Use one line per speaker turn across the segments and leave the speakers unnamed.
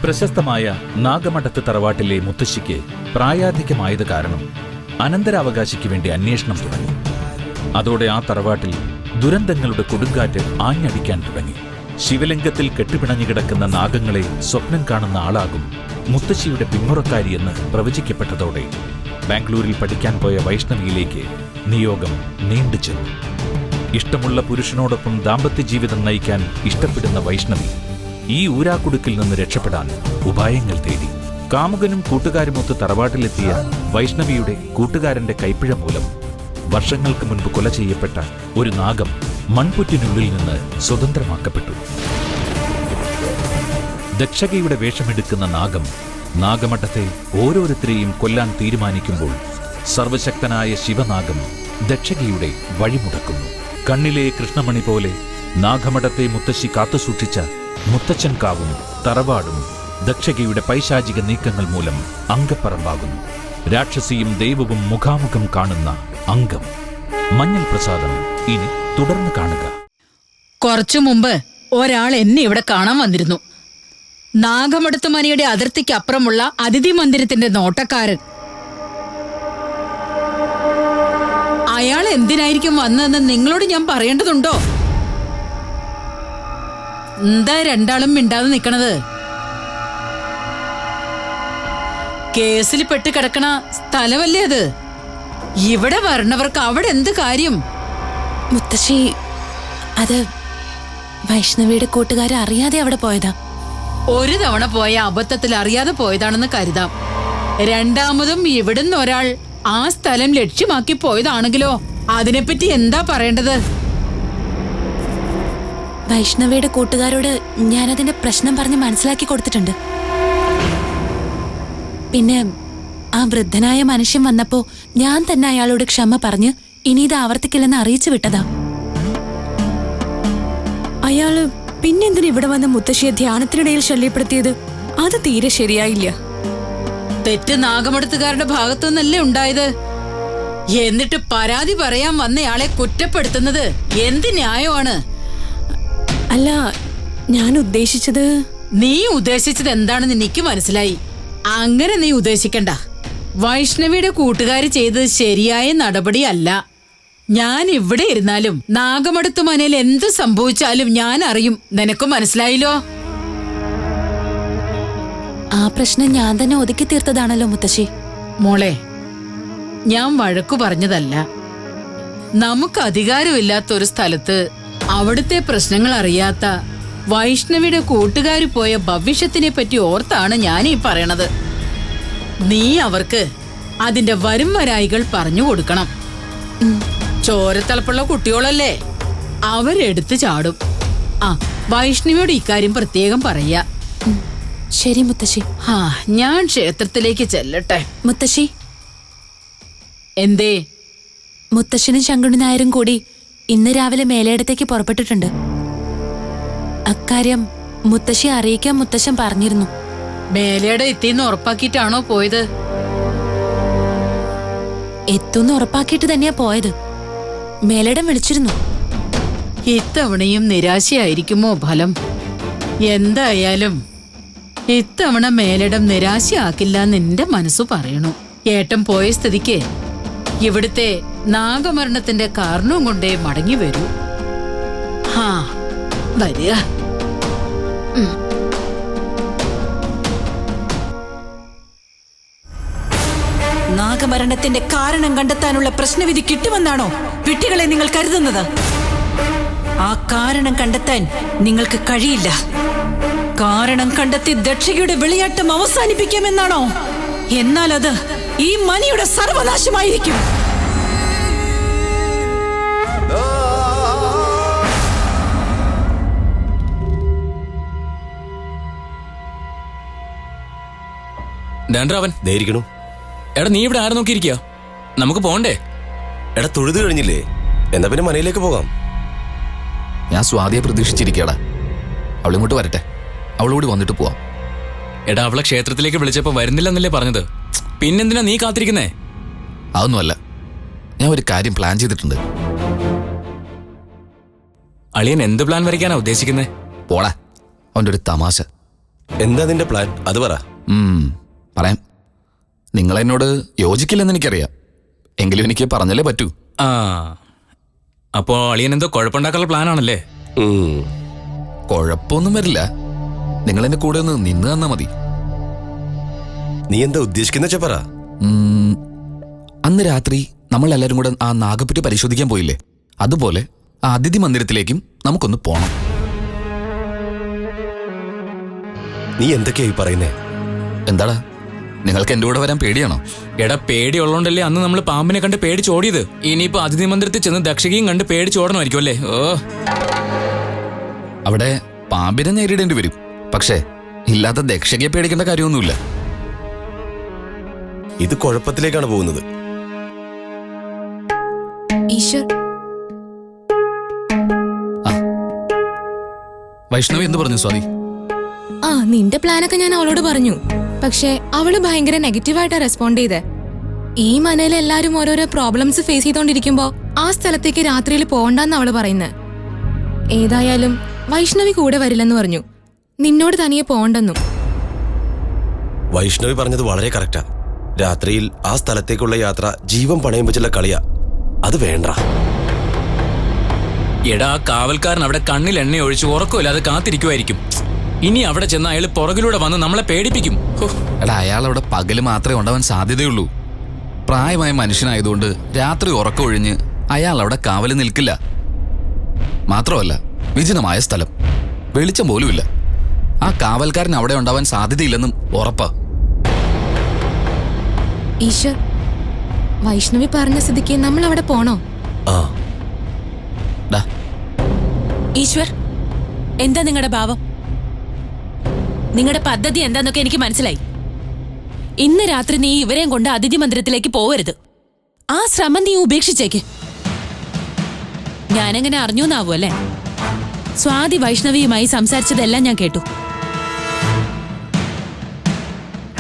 പ്രശസ്തമായ നാഗമഠത്ത് തറവാട്ടിലെ മുത്തശ്ശിക്ക് പ്രായാധിക്യമായത് കാരണം അനന്തരാവകാശിക്ക് വേണ്ടി അന്വേഷണം തുടങ്ങി. അതോടെ ആ തറവാട്ടിൽ ദുരന്തങ്ങളുടെ കൊടുങ്കാറ്റ് ആഞ്ഞടിക്കാൻ തുടങ്ങി. ശിവലിംഗത്തിൽ കെട്ടുപിണഞ്ഞു കിടക്കുന്ന നാഗങ്ങളെ സ്വപ്നം കാണുന്ന ആളാകും മുത്തശ്ശിയുടെ പിന്മുറക്കാരിയെന്ന് പ്രവചിക്കപ്പെട്ടതോടെ ബാംഗ്ലൂരിൽ പഠിക്കാൻ പോയ വൈഷ്ണവിയിലേക്ക് നിയോഗം നീണ്ടുചെന്നു. ഇഷ്ടമുള്ള പുരുഷനോടൊപ്പം ദാമ്പത്യ ജീവിതം നയിക്കാൻ ഇഷ്ടപ്പെടുന്ന വൈഷ്ണവി ഈ ഊരാക്കുടുക്കിൽ നിന്ന് രക്ഷപ്പെടാൻ ഉപായങ്ങൾ തേടി. കാമുകനും കൂട്ടുകാരുമൊത്ത് തറവാട്ടിലെത്തിയ വൈഷ്ണവിയുടെ കൂട്ടുകാരന്റെ കൈപ്പിഴ മൂലം വർഷങ്ങൾക്ക് മുൻപ് കൊല ചെയ്യപ്പെട്ട ഒരു നാഗം മൺപുറ്റിനുള്ളിൽ നിന്ന് സ്വതന്ത്രമാക്കപ്പെട്ടു. ദക്ഷകയുടെ വേഷമെടുക്കുന്ന നാഗം നാഗമഠത്തെ ഓരോരുത്തരെയും കൊല്ലാൻ തീരുമാനിക്കുമ്പോൾ സർവശക്തനായ ശിവനാഗം ദക്ഷകയുടെ വഴിമുടക്കുന്നു. കണ്ണിലെ കൃഷ്ണമണി പോലെ നാഗമഠത്തെ മുത്തശ്ശി കാത്തുസൂക്ഷിച്ച മുത്തച്ഛൻ കാവും തറവാടും ദക്ഷകയുടെ പൈശാചിക നീക്കങ്ങൾ മൂലം അംഗപ്പറമ്പാകുന്നു. രാക്ഷസിയും ദൈവവും മുഖാമുഖം കാണുന്ന അംഗം. മഞ്ഞൾ പ്രസാദം ഇനി തുടർന്ന് കാണുക.
കുറച്ചു മുമ്പ് ഒരാൾ എന്നെ ഇവിടെ കാണാൻ വന്നിരുന്നു. നാഗമഠത്ത് മനയുടെ അതിർത്തിക്ക് അപ്പുറമുള്ള അതിഥി മന്ദിരത്തിന്റെ നോട്ടക്കാരൻ. അയാൾ എന്തിനായിരിക്കും വന്നതെന്ന് നിങ്ങളോട് ഞാൻ പറയേണ്ടതുണ്ടോ? എന്താ രണ്ടാളും മിണ്ടാതെ നിക്കണത്? കേസിൽ പെട്ട് കിടക്കണ സ്ഥലമല്ലേ അത്? ഇവിടെ വരണവർക്ക് അവിടെ എന്ത് കാര്യം?
മുത്തശ്ശി, അത് വൈഷ്ണവിയുടെ കൂട്ടുകാരെ അറിയാതെ അവിടെ പോയതാ.
ഒരു തവണ പോയ അബദ്ധത്തിൽ അറിയാതെ പോയതാണെന്ന് കരുതാം. രണ്ടാമതും ഇവിടുന്ന് ഒരാൾ ആ സ്ഥലം ലക്ഷ്യമാക്കി പോയതാണെങ്കിലോ അതിനെപ്പറ്റി എന്താ പറയേണ്ടത്?
വൈഷ്ണവിയുടെ കൂട്ടുകാരോട് ഞാനതിന്റെ പ്രശ്നം പറഞ്ഞ് മനസ്സിലാക്കി കൊടുത്തിട്ടുണ്ട്. പിന്നെ ആ വൃദ്ധനായ മനുഷ്യൻ വന്നപ്പോ ഞാൻ തന്നെ അയാളോട് ക്ഷമ പറഞ്ഞ് ഇനി ഇത് ആവർത്തിക്കില്ലെന്ന് അറിയിച്ചു വിട്ടതാ.
അയാള് പിന്നെന്തിനാ ഇവിടെ വന്ന് മുത്തശ്ശിയെ ധ്യാനത്തിനിടയിൽ ശല്യപ്പെടുത്തിയത്? അത് തീരെ ശരിയായില്ല.
തെറ്റ് നാഗമഠത്തുകാരുടെ ഭാഗത്തു നിന്നല്ലേ ഉണ്ടായത്. എന്നിട്ട് പരാതി പറയാൻ വന്നയാളെ കുറ്റപ്പെടുത്തുന്നത് എന്ത് ന്യായമാണ്?
അല്ല, ഞാൻ ഉദ്ദേശിച്ചത്...
നീ ഉദ്ദേശിച്ചത് എന്താണെന്ന് എനിക്ക് മനസ്സിലായി. അങ്ങനെ നീ ഉദ്ദേശിക്കണ്ട. വൈഷ്ണവിയുടെ കൂട്ടുകാര് ചെയ്തത് ശരിയായ നടപടിയല്ല. ഞാൻ ഇവിടെ ഇരുന്നാലും നാഗമഠത്ത് മനയിൽ എന്ത് സംഭവിച്ചാലും ഞാൻ അറിയും. നിനക്കും മനസ്സിലായില്ലോ?
ആ പ്രശ്നം ഞാൻ തന്നെ ഒതുക്കി തീർത്തതാണല്ലോ മുത്തശ്ശി.
മോളെ, ഞാൻ വഴക്കു പറഞ്ഞതല്ല. നമുക്ക് അധികാരമില്ലാത്തൊരു സ്ഥലത്ത് അവിടുത്തെ പ്രശ്നങ്ങൾ അറിയാത്ത വൈഷ്ണവിയുടെ കൂട്ടുകാര് പോയ ഭവിഷ്യത്തിനെ പറ്റി ഓർത്താണ് ഞാൻ ഈ പറയണത്. നീ അവർക്ക് അതിന്റെ വരും വരായികൾ പറഞ്ഞു കൊടുക്കണം. ചോരത്തലപ്പുള്ള കുട്ടികളല്ലേ, അവരെടുത്ത് ചാടും. ആ, വൈഷ്ണവിയോട് ഇക്കാര്യം പ്രത്യേകം പറയാ.
ശരി മുത്തശ്ശി.
ഞാൻ ക്ഷേത്രത്തിലേക്ക് ചെല്ലട്ടെ.
മുത്തശ്ശി,
എന്തേ?
മുത്തശ്ശനും ശങ്കുണ്ണി നായരും കൂടി ഇന്ന് രാവിലെ മേലേടത്തേക്ക് പുറപ്പെട്ടിട്ടുണ്ട്. അക്കാര്യം മുത്തശ്ശി അറിയിക്കാൻ മുത്തശ്ശൻ പറഞ്ഞിരുന്നു.
മേലേടെ എത്തിന്ന് ഉറപ്പാക്കിയിട്ടാണോ പോയത്?
എത്തുന്ന് ഉറപ്പാക്കിയിട്ട് തന്നെയാ പോയത്. മേലേടം വിളിച്ചിരുന്നു.
ഇത്തവണയും നിരാശയായിരിക്കുമോ ഫലം? എന്തായാലും ഇത്തവണ മേലിടം നിരാശയാക്കില്ല എന്റെ മനസ്സു പറയണു. ഏട്ടൻ പോയ സ്ഥിതിക്ക് ഇവിടുത്തെ നാഗമരണത്തിന്റെ കാരണവും കൊണ്ടേ മടങ്ങി വരൂ. വരിക.
നാഗമരണത്തിന്റെ കാരണം കണ്ടെത്താനുള്ള പ്രശ്നവിധി കിട്ടുമെന്നാണോ വിട്ടികളെ നിങ്ങൾ കരുതുന്നത്? ആ കാരണം കണ്ടെത്താൻ നിങ്ങൾക്ക് കഴിയില്ല. കാരണം കണ്ടെത്തി ദക്ഷയുടെ വിളയാട്ടം അവസാനിപ്പിക്കാമെന്നാണോ? എന്നാൽ അത് ഈ മനിയുടെ സർവനാശമായിരിക്കും.
എടാ, നീ ഇവിടെ ആരെ നോക്കിയിരിക്കുക? നമുക്ക് പോണ്ടേ?
എടാ, തൊഴുത് കഴിഞ്ഞില്ലേ? എന്നാ പിന്നെ മനയിലേക്ക് പോകാം.
ഞാൻ സ്വാതിയെ പ്രതീക്ഷിച്ചിരിക്കടാ. അവളിങ്ങോട്ട് വരട്ടെ, അവളോട് വന്നിട്ട് പോവാം. എടാ, അവളെ ക്ഷേത്രത്തിലേക്ക് വിളിച്ചപ്പോ വരുന്നില്ലെന്നല്ലേ പറഞ്ഞത്? പിന്നെന്തിനാ നീ കാത്തിരിക്കുന്നേ? അതൊന്നുമല്ല, ഞാൻ ഒരു കാര്യം പ്ലാൻ ചെയ്തിട്ടുണ്ട്. അളിയൻ എന്ത് പ്ലാൻ വരയ്ക്കാനാ ഉദ്ദേശിക്കുന്നേ? പോടാ, അവൻ്റെ ഒരു തമാശ.
എന്താ നിന്റെ പ്ലാൻ അത് പറ.
പറയാം. നിങ്ങളെന്നോട് യോജിക്കില്ലെന്ന് എനിക്കറിയാം. എങ്കിലും എനിക്ക് പറഞ്ഞല്ലേ പറ്റൂ.
ആ, അപ്പോ അളിയൻ എന്തോ കുഴപ്പമുണ്ടാക്കാനുള്ള പ്ലാനാണല്ലേ?
കുഴപ്പമൊന്നും വരില്ല. നിങ്ങൾ എന്റെ കൂടെ ഒന്ന് നിന്ന് തന്നാ മതി.
നീ എന്താ ഉദ്ദേശിക്കുന്ന വെച്ചാ പറ.
അന്ന് രാത്രി നമ്മൾ എല്ലാവരും കൂടെ ആ നാഗപ്പറ്റി പരിശോധിക്കാൻ പോയില്ലേ? അതുപോലെ ആ അതിഥി മന്ദിരത്തിലേക്കും നമുക്കൊന്ന് പോണം.
നീ എന്തൊക്കെയായി പറയുന്നേ?
എന്താടാ, നിങ്ങൾക്ക് എന്റെ കൂടെ വരാൻ പേടിയാണോ?
എടാ, പേടിയുള്ളോണ്ടല്ലേ അന്ന് നമ്മൾ പാമ്പിനെ കണ്ട് പേടിച്ചോടിയത്. ഇനിയിപ്പോ അതിഥി മന്ദിരത്തിൽ ചെന്ന് ദക്ഷകയും കണ്ട് പേടിച്ചോടണമായിരിക്കും അല്ലേ? ഓ,
അവിടെ പാമ്പിനെ നേരിടേണ്ടി വരും. പക്ഷേ ഇല്ലാത്ത ദക്ഷകയെ പേടിക്കേണ്ട കാര്യമൊന്നുമില്ല.
ഇത് കുഴപ്പത്തിലേക്കാണ് പോകുന്നത്.
ഈശ്വർ,
വൈഷ്ണവി എന്ത് പറഞ്ഞു സ്വാതി?
നിന്റെ പ്ലാനൊക്കെ ഞാൻ അവളോട് പറഞ്ഞു. പക്ഷെ അവള് ഭയങ്കര നെഗറ്റീവായിട്ടാ റെസ്പോണ്ട് ചെയ്തേ. ഈ മനയിൽ എല്ലാരും ഓരോരോ പ്രോബ്ലംസ് ഫേസ് ചെയ്തോണ്ടിരിക്കുമ്പോ ആ സ്ഥലത്തേക്ക് രാത്രിയിൽ പോകണ്ടെന്ന് അവള് പറയുന്നത്. ഏതായാലും വൈഷ്ണവി കൂടെ വരില്ലെന്ന് പറഞ്ഞു. നിന്നോട് തനിയെ പോകണ്ടെന്നും.
വൈഷ്ണവി പറഞ്ഞത് വളരെ കറക്റ്റാ. രാത്രിയിൽ ആ സ്ഥലത്തേക്കുള്ള യാത്ര ജീവൻ പണയം വെച്ചുള്ള കളിയാ. അത് വേണ്ട.
എടാ, കാവൽക്കാരൻ അവിടെ കണ്ണിൽ എണ്ണ ഒഴിച്ച് ഉറക്കമില്ലാതെ കാത്തിരിക്കുമായിരിക്കും. ഇനി അവിടെ ചെന്ന് അയാൾ പുറകിലൂടെ വന്ന് നമ്മളെ പേടിപ്പിക്കും.
എടാ, അയാൾ അവിടെ പകല് മാത്രമേ ഉണ്ടാവാൻ സാധ്യതയുള്ളൂ. പ്രായമായ മനുഷ്യനായതുകൊണ്ട് രാത്രി ഉറക്കമൊഴിഞ്ഞ് അയാൾ അവിടെ കാവല് നിൽക്കില്ല. മാത്രമല്ല, വിജനമായ സ്ഥലം, വെളിച്ചം പോലുമില്ല. ആ കാവൽക്കാരൻ അവിടെ ഉണ്ടാവാൻ സാധ്യതയില്ലെന്നും ഉറപ്പാ.
ഈശ്വർ, വൈഷ്ണവി പറഞ്ഞ സ്ഥിതിക്ക് നമ്മൾ അവിടെ പോണോ?
ഈശ്വർ, എന്താ നിങ്ങളുടെ ഭാവം? നിങ്ങളുടെ പദ്ധതി എന്താന്നൊക്കെ എനിക്ക് മനസ്സിലായി. ഇന്ന് രാത്രി നീ ഇവരെയും കൊണ്ട് അതിഥി മന്ദിരത്തിലേക്ക് പോവരുത്. ആ ശ്രമം നീ ഉപേക്ഷിച്ചേക്ക്. ഞാനെങ്ങനെ അറിഞ്ഞു എന്നാവൂ അല്ലേ? സ്വാതി വൈഷ്ണവിയുമായി സംസാരിച്ചതെല്ലാം ഞാൻ കേട്ടു.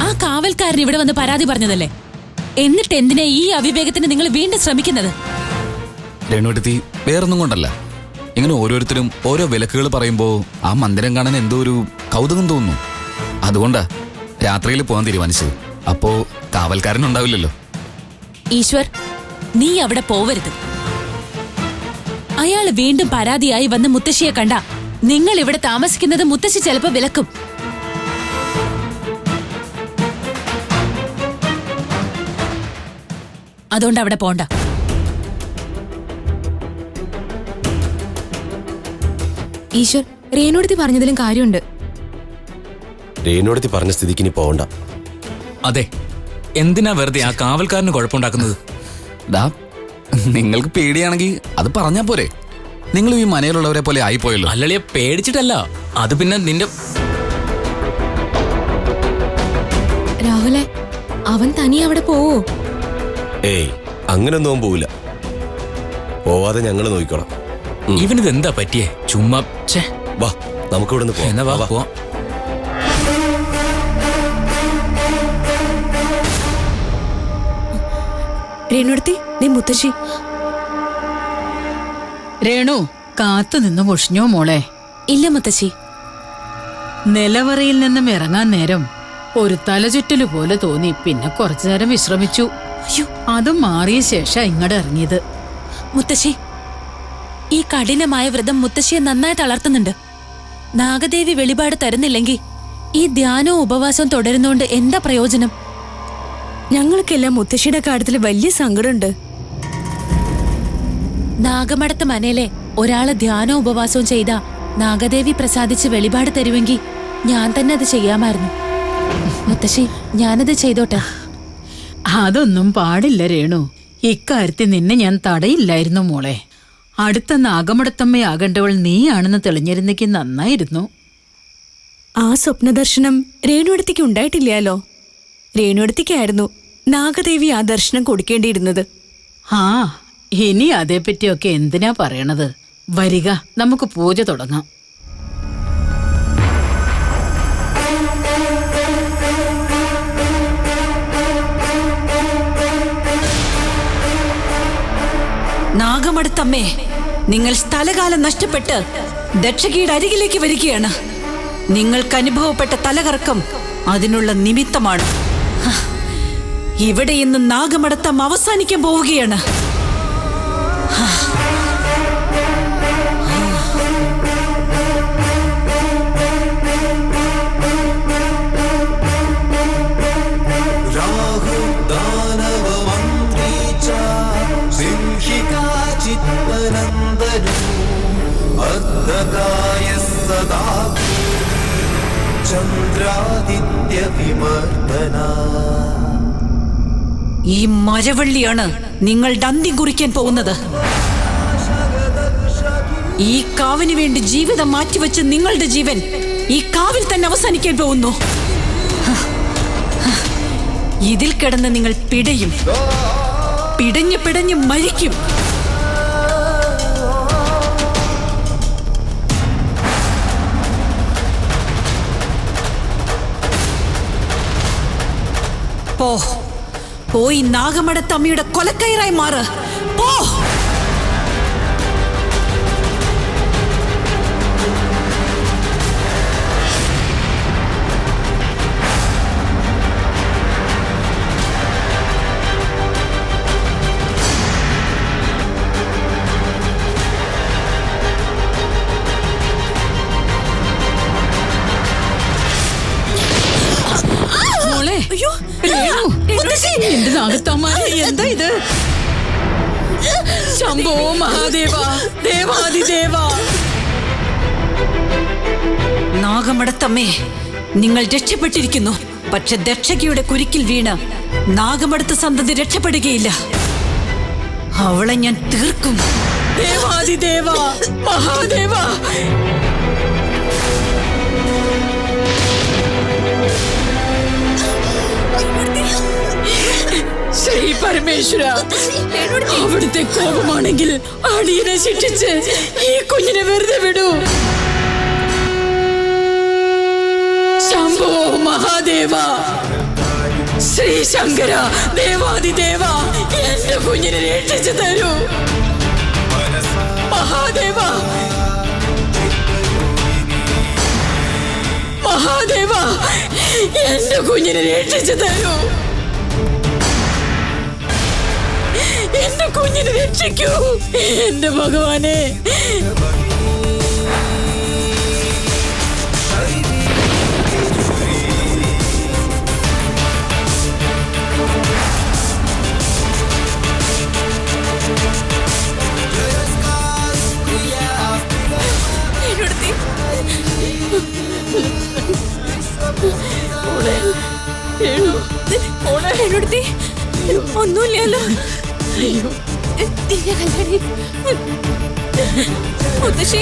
ആ കാവൽക്കാരൻ ഇവിടെ വന്ന് പരാതി പറഞ്ഞതല്ലേ? എന്നിട്ട് എന്തിനാ ഈ അവിവേകത്തിന് നിങ്ങൾ വീണ്ടും ശ്രമിക്കുന്നത്?
രേണുവടുത്തി, വേറൊന്നും കൊണ്ടല്ല. ഇങ്ങനെ ഓരോരുത്തരും ഓരോ വിലക്കുകൾ പറയുമ്പോ ആ മന്ദിരം കാണാൻ എന്തോ ഒരു കൗതുകം തോന്നുന്നു. അതുകൊണ്ടാ രാത്രിയിൽ പോകാൻ തീരുമാനിച്ചത്. അപ്പോ കാവൽക്കാരനുണ്ടാവില്ലല്ലോ.
ഈശ്വർ, നീ അവിടെ പോവരുത്. അയാൾ വീണ്ടും പരാതിയായി വന്ന് മുത്തശ്ശിയെ കണ്ട നിങ്ങൾ ഇവിടെ താമസിക്കുന്നത് മുത്തശ്ശി ചിലപ്പോ വിലക്കും. അതുകൊണ്ട് അവിടെ പോണ്ട.
ഈശ്വർ, രേണുടുത്തി പറഞ്ഞതിലും കാര്യമുണ്ട്.
രേണുവടുത്തി പറഞ്ഞ സ്ഥിതിക്ക് ഇനി പോകണ്ട.
അതെ, എന്തിനാ വെറുതെ ആ കാവൽക്കാരന് കുഴപ്പമുണ്ടാക്കുന്നത്?
ഡാ, നിങ്ങൾക്ക് പേടിയാണെങ്കിൽ അത് പറഞ്ഞാ പോരെ. നിങ്ങൾ ഈ മനയിലുള്ളവരെ പോലെ ആയിപ്പോയല്ലോ.
അല്ലളിയെ പേടിച്ചിട്ടല്ല, അത് പിന്നെ നിന്റെ
രാഹുലെ, അവൻ തനിയെ അവിടെ പോവോ?
ഏയ്, അങ്ങനൊന്നും പോവില്ല. പോവാതെ ഞങ്ങൾ നോക്കിക്കോളാം.
ഇവനിത് എന്താ പറ്റിയേ? ചുമ്മാ
വാ, നമുക്ക് ഇവിടെ നിന്ന്
എന്നാ വാ പോവാം.
രേണുടുത്തി, നീ മുത്തശ്ശി.
രേണു, കാത്തു നിന്ന് മുഷിഞ്ഞോ മോളെ?
ഇല്ല മുത്തശ്ശി.
നിലവറയിൽ നിന്നും ഇറങ്ങാൻ നേരം ഒരു തലചുറ്റല് പോലെ തോന്നി. പിന്നെ കുറച്ചു നേരം വിശ്രമിച്ചു. അതും മാറിയ ശേഷം ഇങ്ങോട്ട് ഇറങ്ങിയത്.
മുത്തശ്ശി, ഈ കഠിനമായ വ്രതം മുത്തശ്ശിയെ നന്നായി തളർത്തുന്നുണ്ട്. നാഗദേവി വെളിപാട് തരുന്നില്ലെങ്കിൽ ഈ ധ്യാനവും ഉപവാസവും തുടരുന്നോണ്ട് എന്താ പ്രയോജനം?
ഞങ്ങൾക്കെല്ലാം മുത്തശ്ശിയുടെ കാര്യത്തിൽ വലിയ സങ്കടമുണ്ട്.
നാഗമടത്ത് മനയിലെ ഒരാള് ധ്യാനവും ഉപവാസവും ചെയ്താ നാഗദേവി പ്രസാദിച്ച് വെളിപാട് തരുമെങ്കിൽ ഞാൻ തന്നെ അത് ചെയ്യാമായിരുന്നു. മുത്തശ്ശി, ഞാനത് ചെയ്തോട്ടെ.
അതൊന്നും പാടില്ല രേണു. ഇക്കാര്യത്തിൽ നിന്നെ ഞാൻ തടയില്ലായിരുന്നു മോളെ. അടുത്ത നാഗമടത്തമ്മയാകേണ്ടവൾ നീയാണെന്ന് തെളിഞ്ഞിരുന്നെങ്കിൽ നന്നായിരുന്നു.
ആ സ്വപ്നദർശനം രേണുടുത്തിക്ക് ഉണ്ടായിട്ടില്ലല്ലോ. രേണുടുത്തിക്കായിരുന്നു നാഗദേവി ആ ദർശനം കൊടുക്കേണ്ടിയിരുന്നത്.
ആ, ഇനി അതേപ്പറ്റിയൊക്കെ എന്തിനാ പറയണത്? വരിക, നമുക്ക് പൂജ തുടങ്ങാം.
നാഗമടുത്തമ്മേ, നിങ്ങൾ സ്ഥലകാലം നഷ്ടപ്പെട്ട് ദക്ഷകിയുടെ അരികിലേക്ക് വരികയാണ്. നിങ്ങൾക്ക് അനുഭവപ്പെട്ട തലകറക്കം അതിനുള്ള നിമിത്തമാണ്. ഇവിടെ ഇന്ന് നാഗമടത്തം അവസാനിക്കാൻ പോവുകയാണ്. ഈ മരവള്ളിയാണ് നിങ്ങളുടെ അന്ത്യം കുറിക്കാൻ പോകുന്നത്. ഈ കാവിന് വേണ്ടി ജീവിതം മാറ്റിവെച്ച് നിങ്ങളുടെ ജീവൻ ഈ കാവിൽ തന്നെ അവസാനിക്കാൻ പോകുന്നു. ഇതിൽ കിടന്ന് നിങ്ങൾ പിടയും, പിടഞ്ഞു പിടഞ്ഞു മരിക്കും. പോയി നാഗമടത്തമ്മയുടെ കൊലക്കയറായി മാറ്. പോ.
എന്റെ നാഗത്തമ്മാരെ, എന്താ ഇത്? ശംഭോ മഹാദേവ, ദേവാദിദേവ.
നാഗമടത്തമ്മേ, നിങ്ങൾ രക്ഷപ്പെട്ടിരിക്കുന്നു. പക്ഷെ ദക്ഷകിയുടെ കുരുക്കിൽ വീണ് നാഗമടത്ത് സന്തതി രക്ഷപ്പെടുകയില്ല. അവളെ ഞാൻ തീർക്കും.
ദേവാദിദേവ, മഹാദേവ. ശ്രീ പരമേശ്വര, അവിടുത്തെ കോപമാണെങ്കിൽ അടിയനെ ശിക്ഷിച്ച് ഈ കുഞ്ഞിനെ വെറുതെ വിടൂ. ശംഭോ മഹാദേവ, ശ്രീ ശങ്കര, ദേവാദിദേവ, എന്റെ കുഞ്ഞിനെ രക്ഷിച്ചു തരൂ. മഹാദേവ, മഹാദേവ, എന്റെ കുഞ്ഞിനെ രക്ഷിച്ചു തരൂ. എന്റെ കുഞ്ഞിനെ രക്ഷിക്കൂ, എന്റെ ഭഗവാനെ.
ഒന്നുമില്ലല്ലോ. മുത്തശ്ശി,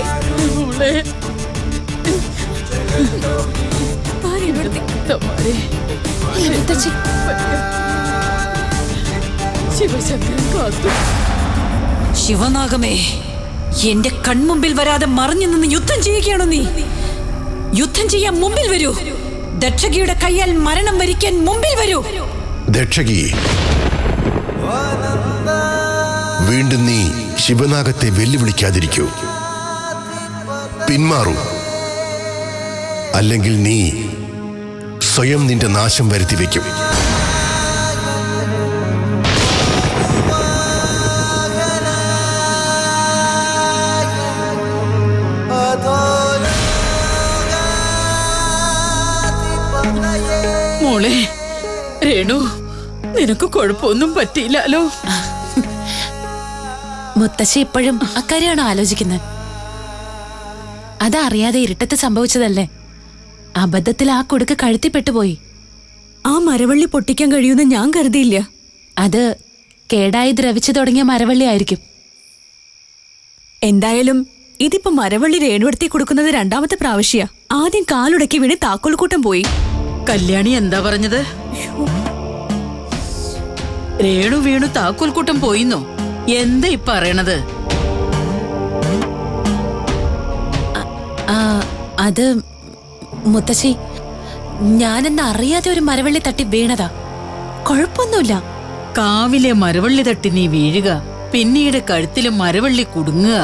ശിവനാഗമേ, എന്റെ കൺമുമ്പിൽ വരാതെ മറഞ്ഞു നിന്ന് യുദ്ധം ചെയ്യുകയാണോ നീ? യുദ്ധം ചെയ്യാൻ മുമ്പിൽ വരൂ. ദക്ഷകിയുടെ കയ്യാൽ മരണം വരിക്കാൻ മുമ്പിൽ വരൂ.
ദക്ഷകി, വീണ്ടും നീ ശിവനാഗത്തെ വെല്ലുവിളിക്കാതിരിക്കൂ. പിന്മാറൂ, അല്ലെങ്കിൽ നീ സ്വയം നിന്റെ നാശം വരുത്തിവെക്കും.
മോളെ രേണു, നിനക്ക് കുഴപ്പമൊന്നും പറ്റിയില്ലല്ലോ.
മുത്തശ്ശി ഇപ്പോഴും അക്കാര്യമാണോ ആലോചിക്കുന്നത്? അതറിയാതെ ഇരുട്ടത്ത് സംഭവിച്ചതല്ലേ. അബദ്ധത്തിൽ ആ കൊടുക്ക് കഴുത്തിപ്പെട്ടുപോയി.
ആ മരവള്ളി പൊട്ടിക്കാൻ കഴിയുമെന്ന് ഞാൻ കരുതിയില്ല.
അത് കേടായി ദ്രവിച്ചു തുടങ്ങിയ മരവള്ളി ആയിരിക്കും.
എന്തായാലും ഇതിപ്പോ മരവള്ളി രേണുവടുത്തി കൊടുക്കുന്നത് രണ്ടാമത്തെ പ്രാവശ്യ. ആദ്യം കാലുടക്കി വീണ് താക്കോൽക്കൂട്ടം പോയി.
കല്യാണി എന്താ പറഞ്ഞത്? രേണു വീണു താക്കോൽക്കൂട്ടം പോയിന്നോ? എന്താ ഈ പറയണത്?
അത് മുത്തശ്ശി, ഞാനെന്ന് അറിയാതെ ഒരു മരവള്ളി തട്ടി വീണതാ. കുഴപ്പമൊന്നുമില്ല.
കാവിലെ മരവള്ളി തട്ടി നീ വീഴുക, പിന്നീട് കഴുത്തിലെ മരവള്ളി കുടുങ്ങുക.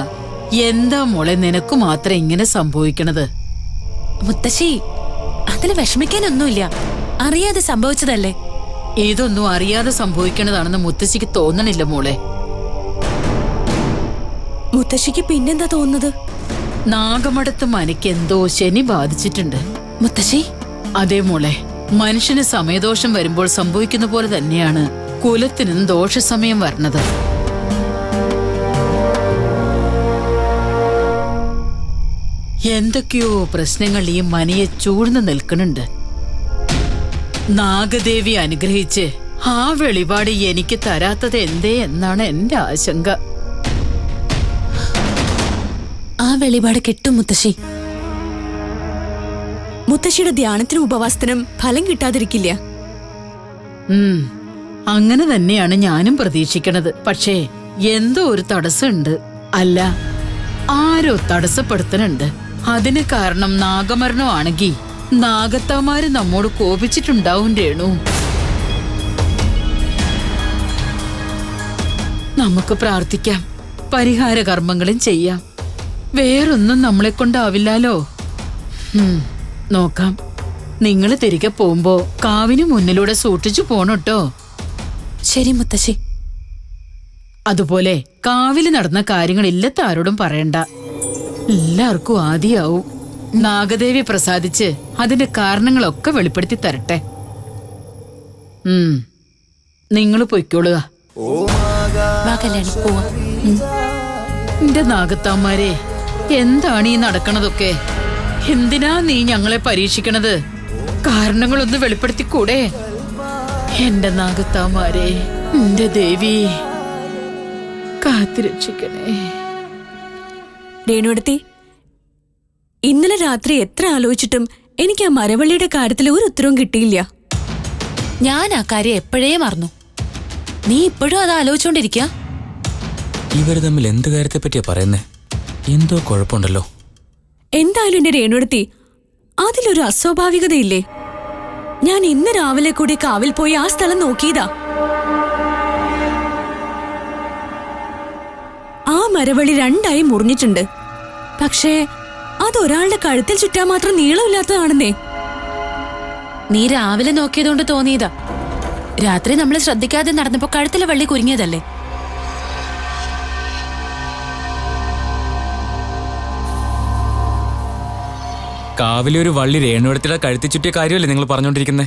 എന്താ മോളെ നിനക്ക് മാത്രം ഇങ്ങനെ സംഭവിക്കണത്?
മുത്തശ്ശി, അതിൽ വിഷമിക്കാനൊന്നുമില്ല. അറിയാതെ സംഭവിച്ചതല്ലേ.
ഇതൊന്നും അറിയാതെ സംഭവിക്കണതാണെന്ന് മുത്തശ്ശിക്ക് തോന്നണില്ല മോളെ.
മുത്തശ്ശിക്ക് പിന്നെന്താ തോന്നുന്നത്?
നാഗമടത്ത് മനയ്ക്ക് എന്തോ ശനി ബാധിച്ചിട്ടുണ്ട്.
മുത്തശ്ശി,
അതേ മോളെ, മനുഷ്യന് സമയദോഷം വരുമ്പോൾ സംഭവിക്കുന്ന പോലെ തന്നെയാണ് കുലത്തിനും ദോഷസമയം വരണത്. എന്തൊക്കെയോ പ്രശ്നങ്ങൾ ഈ മനയെ ചൂഴ്ന്നു നിൽക്കുന്നുണ്ട്. നാഗദേവി അനുഗ്രഹിച്ച് ആ വെളിപാട് എനിക്ക് തരാത്തത് എന്തേ എന്നാണ് എന്റെ ആശങ്ക.
ആ വെളിപാട് കിട്ടും മുത്തശ്ശി.
മുത്തശ്ശിയുടെ ധ്യാനത്തിനും ഉപവാസത്തിനും ഫലം കിട്ടാതിരിക്കില്ല.
അങ്ങനെ തന്നെയാണ് ഞാനും പ്രതീക്ഷിക്കണത്. പക്ഷേ എന്തോ ഒരു തടസ്സമുണ്ട്. അല്ല, ആരോ തടസ്സപ്പെടുത്തണുണ്ട്. അതിന് കാരണം നാഗമരണമാണെങ്കിൽ നാഗത്താമാര് നമ്മോട് കോപിച്ചിട്ടുണ്ടാവും രേണു. നമുക്ക് പ്രാർത്ഥിക്കാം, പരിഹാര കർമ്മങ്ങളും ചെയ്യാം. വേറൊന്നും നമ്മളെ കൊണ്ടാവില്ലാലോ. നോക്കാം. നിങ്ങൾ തിരികെ പോകുമ്പോ കാവിന് മുന്നിലൂടെ സൂക്ഷിച്ചു പോണോട്ടോ.
ശരി മുത്തശ്ശി.
അതുപോലെ കാവില് നടന്ന കാര്യങ്ങൾ ഇല്ലത്താരോടും പറയണ്ട. എല്ലാവർക്കും ആദിയാവും. നാഗദേവി പ്രസാദിച്ച് അതിന്റെ കാരണങ്ങളൊക്കെ വെളിപ്പെടുത്തി തരട്ടെ. നിങ്ങൾ പൊയ്ക്കോളുക. എന്റെ നാഗത്താമാരെ, എന്താണ് ഈ നടക്കണതൊക്കെ? എന്തിനാ നീ ഞങ്ങളെ പരീക്ഷിക്കണത്? കാരണങ്ങളൊന്ന് വെളിപ്പെടുത്തിക്കൂടെ? എന്റെ നാഗത്താമാരെ, എന്റെ ദേവി, കാത്തുരക്ഷിക്കണേ.
രേണുവടുത്തി, ഇന്നലെ രാത്രി എത്ര ആലോചിച്ചിട്ടും എനിക്ക് ആ മരവള്ളിയുടെ കാര്യത്തിൽ ഒരു ഉത്തരവും കിട്ടിയില്ല.
ഞാൻ ആ കാര്യം എപ്പോഴേ മറന്നു. നീ ഇപ്പോഴും അത് ആലോചിച്ചോണ്ടിരിക്ക?
ഇവര് തമ്മിൽ എന്ത് കാര്യത്തെ പറ്റിയാ പറയുന്നേ? എന്തോ കുഴപ്പമുണ്ടല്ലോ.
എന്തായാലും എന്റെ രേണുവടുത്തി, അതിലൊരു അസ്വാഭാവികതയില്ലേ? ഞാൻ ഇന്ന് രാവിലെ കൂടി കാവിൽ പോയി ആ സ്ഥലം നോക്കിയതാ. ആ മരവള്ളി രണ്ടായി മുറിഞ്ഞിട്ടുണ്ട്. പക്ഷേ അതൊരാളുടെ കഴുത്തിൽ ചുറ്റാൻ മാത്രം നീളമില്ലാത്തതാണെന്നേ.
നീ രാവിലെ നോക്കിയതുകൊണ്ട് തോന്നിയതാ. രാത്രി നമ്മൾ ശ്രദ്ധിക്കാതെ നടന്നപ്പോ കഴുത്തിലെ വള്ളി കുരുങ്ങിയതല്ലേ?
കാവിലെ ഒരു വള്ളി രേണുവടുത്തിയുടെ കഴുത്തി ചുറ്റിയ കാര്യമല്ലേ നിങ്ങൾ പറഞ്ഞോണ്ടിരിക്കുന്നേ?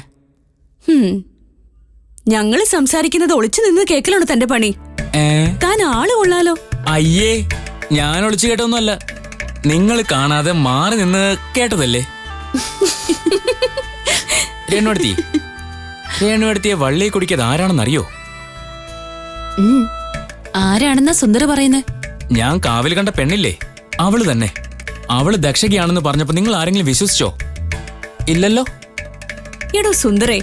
ഞങ്ങള് സംസാരിക്കുന്നത് ഒളിച്ചു നിന്ന് കേക്കലാണോ തന്റെ പണി? താൻ ആള് കൊള്ളാലോ.
അയ്യേ, ഞാൻ ഒളിച്ചു കേട്ടൊന്നുമല്ല. നിങ്ങൾ കാണാതെ മാറി നിന്ന് കേട്ടതല്ലേ? രേണുവടുത്തിയെ വള്ളിയെ കുടിക്കാതെ ആരാണെന്നറിയോ?
ആരാണെന്നാ സുന്ദര പറയുന്നേ?
ഞാൻ കാവിൽ കണ്ട പെണ്ണില്ലേ, അവള് തന്നെ. അവള് ദക്ഷകിയാണെന്ന് പറഞ്ഞപ്പോ നിങ്ങൾ ആരെങ്കിലും വിശ്വസിച്ചോ? ഇല്ലല്ലോ.
എടോ സുന്ദരേ,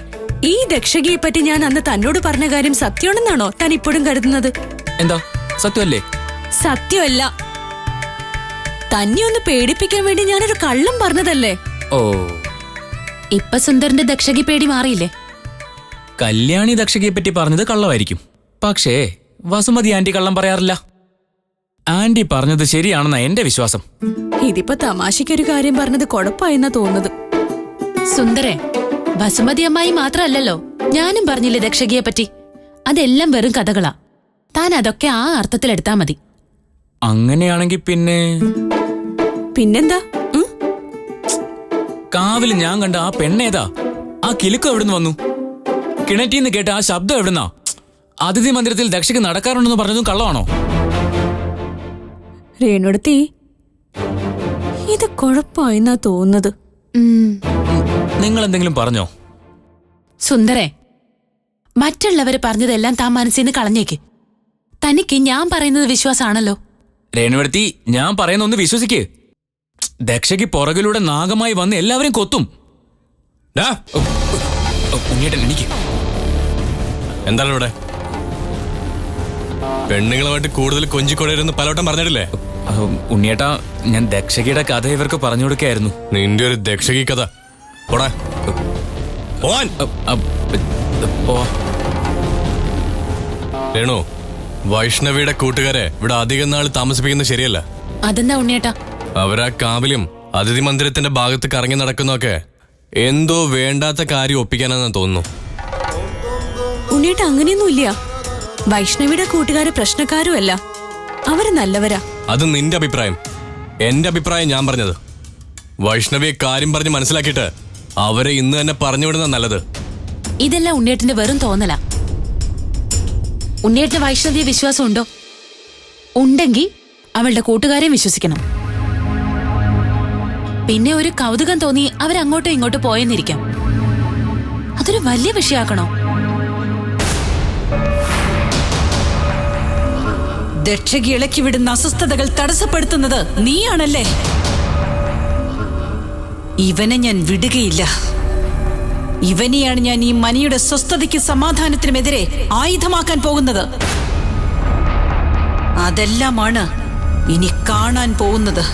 ഈ ദക്ഷകിയെ പറ്റി ഞാൻ അന്ന് തന്നോട് പറഞ്ഞ കാര്യം സത്യമാണെന്നാണോ താൻ ഇപ്പോഴും കരുതുന്നത്?
എന്താ, സത്യമല്ലേ?
സത്യമല്ല. തന്നെ ഒന്ന് പേടിപ്പിക്കാൻ വേണ്ടി ഞാനൊരു കള്ളം പറഞ്ഞതല്ലേ.
ഓ,
ഇപ്പൊ സുന്ദറിന്റെ ദക്ഷകി പേടി മാറിയില്ലേ?
കല്യാണി ദക്ഷകിയെ പറ്റി പറഞ്ഞത് കള്ളമായിരിക്കും. പക്ഷേ വസുമതി ആന്റി കള്ളം പറയാറില്ല. ആന്റി പറഞ്ഞത് ശരിയാണെന്നാ എന്റെ വിശ്വാസം.
ഇതിപ്പോ തമാശയ്ക്കൊരു കാര്യം പറഞ്ഞത് കുഴപ്പമായെന്നാ തോന്നുന്നത്.
സുന്ദരേ, വസുമതി അമ്മായി മാത്രല്ലല്ലോ, ഞാനും പറഞ്ഞില്ലേ ദക്ഷകിയെ പറ്റി. അതെല്ലാം വെറും കഥകളാ. താൻ അതൊക്കെ ആ അർത്ഥത്തിലെടുത്താ മതി.
അങ്ങനെയാണെങ്കിൽ
പിന്നെന്താ?
കാവിൽ ഞാൻ കണ്ട ആ പെണ്ണേതാ? ആ കിലുക്കം എവിടുന്ന് വന്നു? കിണറ്റീന്ന് കേട്ട ആ ശബ്ദം എവിടുന്നാ? അതിഥി മന്ദിരത്തിൽ ദക്ഷയ്ക്ക് നടക്കാറുണ്ടെന്ന് പറഞ്ഞതും കള്ളമാണോ?
രേണുവടുത്തി, ഇത് കുഴപ്പമായെന്നാ തോന്നുന്നത്.
നിങ്ങൾ എന്തെങ്കിലും പറഞ്ഞോ?
സുന്ദരേ, മറ്റുള്ളവര് പറഞ്ഞതെല്ലാം താൻ മനസ്സിൽ നിന്ന് കളഞ്ഞേക്ക്. തനിക്ക് ഞാൻ പറയുന്നത് വിശ്വാസമാണല്ലോ.
രേണുവടുത്തി, ഞാൻ പറയുന്ന ഒന്ന് വിശ്വസിക്ക്. ദക്ഷയ്ക്ക് പുറകിലൂടെ നാഗമായി വന്ന് എല്ലാവരും കൊത്തും. എനിക്ക്
എന്താണ് ഇവിടെ? പെണ്ണുങ്ങളുമായിട്ട് കൂടുതൽ കൊഞ്ചിക്കൊടരുന്ന് പലവട്ടം പറഞ്ഞിട്ടില്ലേ?
ഉണ്ണിയേട്ടാ, ഞാൻ ദക്ഷകിയുടെ കഥ ഇവർക്ക് പറഞ്ഞു കൊടുക്കായിരുന്നു.
നിന്റെ ഒരു ദക്ഷകി കഥ. രേണു, വൈഷ്ണവിയുടെ കൂട്ടുകാരെ ഇവിടെ അധികം നാൾ താമസിപ്പിക്കുന്നത് ശരിയല്ല.
അതെന്താ ഉണ്ണിയേട്ടാ?
അവരാ കാവിലും അതിഥി മന്ദിരത്തിന്റെ ഭാഗത്ത് കറങ്ങി നടക്കുന്നൊക്കെ എന്തോ വേണ്ടാത്ത കാര്യം ഒപ്പിക്കാനെന്ന് തോന്നുന്നു.
ഉണ്ണിയേട്ട അങ്ങനെയൊന്നുമില്ല. വൈഷ്ണവിയുടെ കൂട്ടുകാര് പ്രശ്നക്കാരുമല്ല, അവര് നല്ലവരാ.
അത് നിന്റെ അഭിപ്രായം. എന്റെ അഭിപ്രായം ഞാൻ പറഞ്ഞത്. വൈഷ്ണവിയെ കാര്യം പറഞ്ഞ് മനസ്സിലാക്കിയിട്ട് അവരെ ഇന്ന് തന്നെ പറഞ്ഞുവിടുന്ന നല്ലത്.
ഇതെല്ലാം ഉണ്ണിയേട്ടന്റെ വെറും തോന്നല. ഉണ്ണിയേട്ടന് വൈഷ്ണവിയെ വിശ്വാസം ഉണ്ടോ? ഉണ്ടെങ്കിൽ അവളുടെ കൂട്ടുകാരെയും വിശ്വസിക്കണം. പിന്നെ ഒരു കൗതുകം തോന്നി അവരങ്ങോട്ടോ ഇങ്ങോട്ടോ പോയെന്നിരിക്കാം. അതൊരു വലിയ വിഷയാക്കണോ?
ദക്ഷകി ഇളക്കി വിടുന്ന അസ്വസ്ഥതകൾ തടസ്സപ്പെടുത്തുന്നത് നീയാണല്ലേ? ഇവനെ ഞാൻ വിടുകയില്ല. ഇവനെയാണ് ഞാൻ ഈ മനയുടെ സ്വസ്ഥതയ്ക്ക് സമാധാനത്തിനുമെതിരെ ആയുധമാക്കാൻ പോകുന്നത്. അതെല്ലാമാണ് ഇനി കാണാൻ പോകുന്നത്.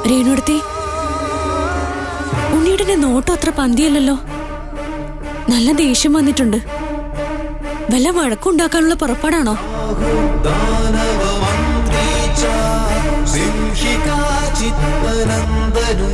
രേണുടുത്തി, ഉണ്ണിയുടെ നോട്ടം അത്ര പന്തിയല്ലല്ലോ. നല്ല ദേഷ്യം വന്നിട്ടുണ്ട്. വല്ല വഴക്കുണ്ടാക്കാനുള്ള പുറപ്പാടാണോ?
സിംഹികാ ചിത്തനന്ദനൂ